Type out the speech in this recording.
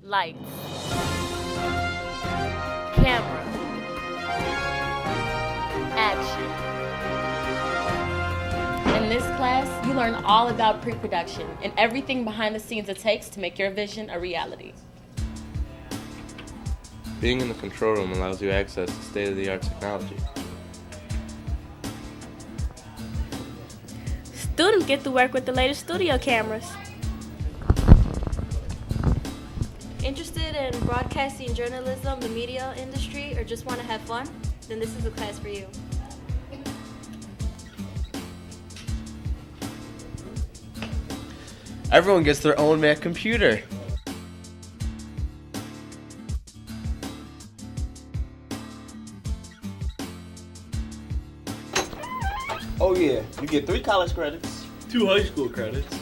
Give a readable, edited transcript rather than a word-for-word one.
Lights. Camera. Action. In this class, you learn all about pre-production and everything behind the scenes it takes to make your vision a reality. Being in the control room allows you access to state-of-the-art technology. Students get to work with the latest studio cameras. Interested in broadcasting, journalism, the media industry, or just want to have fun? Then this is the class for you. Everyone gets their own Mac computer. Oh yeah, you get 3 college credits, 2 high school credits,